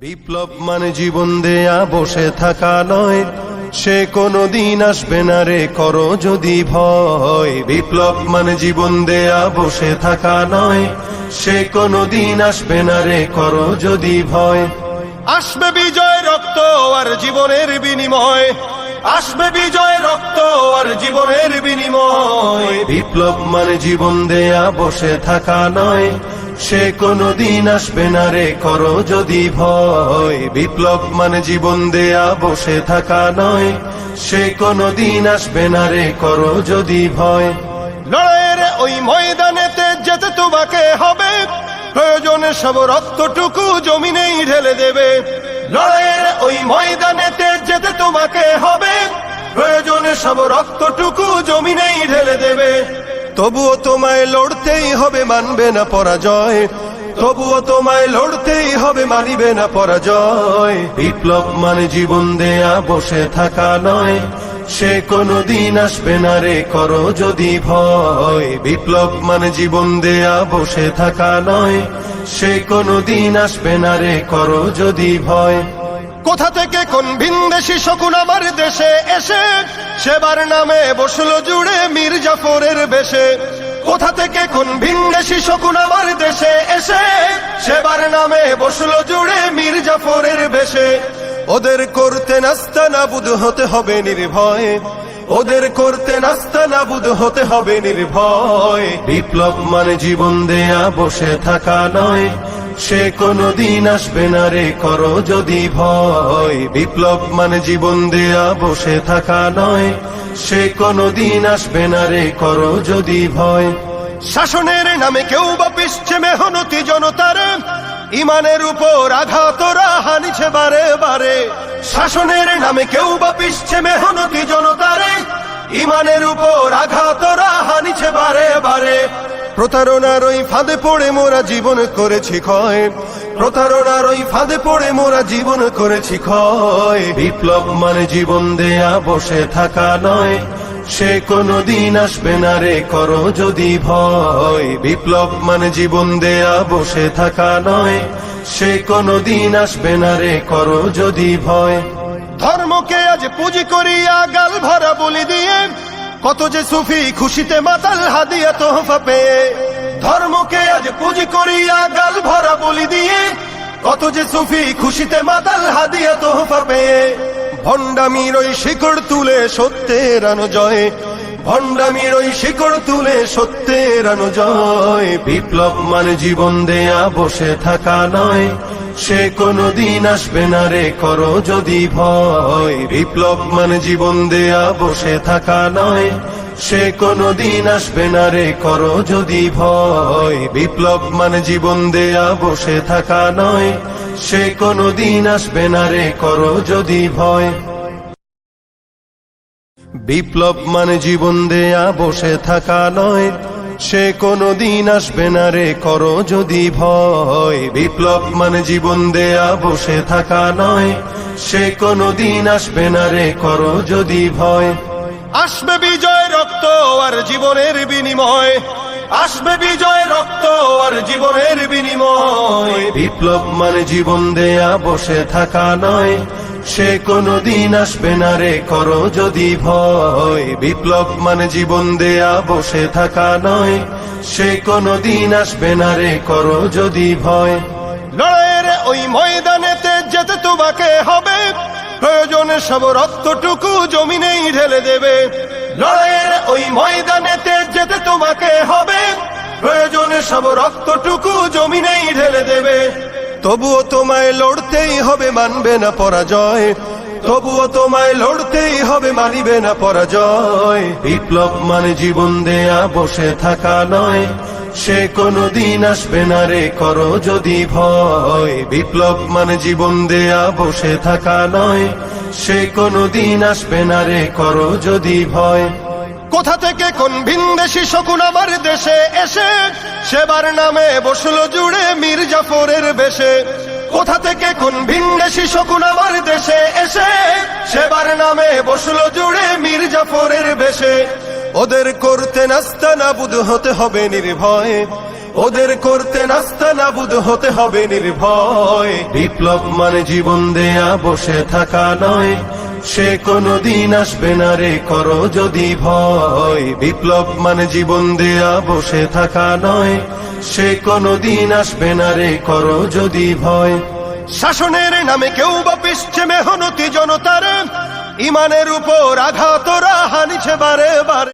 বিপ্লব মানে জীবন দেয়া বসে থাকা নয়, সে কোনদিন আসবে না রে করো যদি ভয়। বিপ্লব মানে জীবন দেয়া বসে থাকা নয়, সে কোনদিন আসবে না রে করো যদি ভয়। আসবে বিজয় রক্ত আর জীবনের বিনিময়, আসবে বিজয় রক্ত আর জীবনের বিনিময়। বিপ্লব মানে জীবন দেয়া বসে থাকা নয়, সে কোনদিন আসবে না রে করো যদি ভয়। বিপ্লব মানে জীবন দেয়া বসে থাকা নয়, সে কোনদিন আসবে না রে করো যদি ভয়। লড়াইয়ের ওই ময়দানেতে যেতে তোমাকে হবে, প্রয়োজনে সব রক্তটুকু জমিনেই ঢেলে দেবে। লড়াইয়ের ওই ময়দানেতে যেতে তোমাকে হবে, প্রয়োজনে সব রক্তটুকু জমিনেই ঢেলে দেবে। তবুও তোমায় লড়তেই হবে, মানবে না পরাজয়। তবুও তোমায় লড়তেই হবে, মানিবে না পরাজয়। বিপ্লব মানে জীবন দেয়া বসে থাকা নয়, সে কোনদিন আসবে না রে করো যদি ভয়। বিপ্লব মানে জীবন দেয়া বসে থাকা নয়, সে কোনদিন আসবে না রে করো যদি ভয়। কোথা থেকে কোন ভিনদেশি শকুন আমার দেশে এসে সেবার নামে বসলো জুড়ে মীর জাফরের বেশে। কোথা থেকে কোন ভিনদেশি শকুন আমার দেশে এসে সেবার নামে বসলো জুড়ে মীর জাফরের বেশে। ওদের করতে নাস্তা নাবুদ হতে হবে নির্ভয়, ওদের করতে নাস্তা নাবুদ হতে হবে নির্ভয়। বিপ্লব মানে জীবন দেয়া বসে থাকা নয়, সে কোনদিন আসবে না রে করো যদি ভয়। বিপ্লব মানে জীবন দেয়া বসে থাকা নয়, সে কোনদিন আসবে না রে করো যদি ভয়। শাসনের নামে কেউ বা পিছছে মেহনতি জনতারে, ইমানের উপর আঘাতরা হানিছে বারে বারে। শাসনের নামে কেউ বা পিছছে মেহনতি জনতারে, ইমানের উপর আঘাতরা হানিছে বারে বারে। প্রতারণার ওই ফাঁদে পড়ে মোরা জীবন করেছি ক্ষয়, প্রতারণার ওই ফাঁদে পড়ে মোরা জীবন করেছি ক্ষয়। বিপ্লব মানে জীবন দেয়া বসে থাকা নয়, সে কোনদিন আসবে না রে করো যদি ভয়। বিপ্লব মানে জীবন দেয়া বসে থাকা নয়, সে কোনদিন আসবে না রে করো যদি ভয়। ধর্মকে আজ পুঁজি করিয়া গাল ভরা বলি দিয়ে, কত যে সুফি খুশিতে মাতাল হাদিয়া তোহফা পেয়ে। ধর্মকে আজ পুঁজি করিয়া গাল ভরা বলি দিয়ে, কত যে সুফি খুশিতে মাতাল হাদিয়া তোহফা পেয়ে। ভণ্ডামির ওই শিকড় তুলে সত্যের আনো জয়, ভণ্ডামির ওই শিকড় তুলে সত্যের আনো জয়। বিপ্লব মানে জীবন দেয়া বসে থাকা নয়, সে কোনদিন আসবে না রে করো যদি ভয়। বিপ্লব মানে জীবন দেয়া বসে থাকা নয়, সে কোনদিন আসবে না রে করো যদি ভয়। বিপ্লব মানে জীবন দেয়া বসে থাকা নয়, সে কোনদিন আসবে না রে করো যদি ভয়। বিপ্লব মানে জীবন দেয়া বসে থাকা নয়, সে কোনদিন আসবে না রে করো যদি ভয়। বিপ্লব মানে জীবন দেয়া বসে থাকা নয়, সে কোনদিন আসবে না রে করো যদি ভয়। আসবে বিজয় রক্ত আর জীবনের বিনিময়, আসবে বিজয় রক্ত আর জীবনের বিনিময়। বিপ্লব মানে জীবন দেয়া বসে থাকা নয়, সে কোনদিন আসবে না রে করো যদি ভয়। বিপ্লব মানে জীবন দেয়া বসে থাকা নয়, সে কোনদিন আসবে না রে করো যদি ভয়। লড়াইয়ের ওই ময়দানেতে যেতে তোমাকে হবে, প্রয়োজনে সব রক্তটুকু জমিনেই ঢেলে দেবে। লড়াইয়ের ওই ময়দানেতে যেতে তোমাকে হবে, প্রয়োজনে সব রক্তটুকু জমিনেই ঢেলে দেবে। তবুও তোমায় লড়তেই হবে, মানবে না পরাজয়। তবুও তোমায় লড়তেই হবে, মানিবে না পরাজয়। বিপ্লব মানে জীবন দেয়া বসে থাকা নয়, সে কোনদিন আসবে না রে করো যদি ভয়। বিপ্লব মানে জীবন দেয়া বসে থাকা নয়, সে কোনদিন আসবে না রে করো যদি ভয়। কোথা থেকে কোন ভিনদেশি শকুন আমার দেশে এসে সেবার নামে বসলো জুড়ে মীর জাফরের বেশে। কোথা থেকে কোন ভিনদেশি শকুন আমার দেশে এসে সেবার নামে বসলো জুড়ে মীর জাফরের বেশে। ওদের করতে নাস্তা নাবুদ হতে হবে নির্ভয়, ওদের করতে নাস্তা নাবুদ হতে হবে নির্ভয়। বিপ্লব মানে জীবন দেয়া বসে থাকা নয়, সে কোনদিন আসবে না রে করো যদি ভয়। বিপ্লব মানে জীবন দেয়া বসে থাকা নয়, সে কোনদিন আসবে না রে করো যদি ভয়। শাসনের নামে কেউ বা পিষছে মেহনতি জনতার, ইমানের উপর আঘাতরা হানিছে বারে বারে।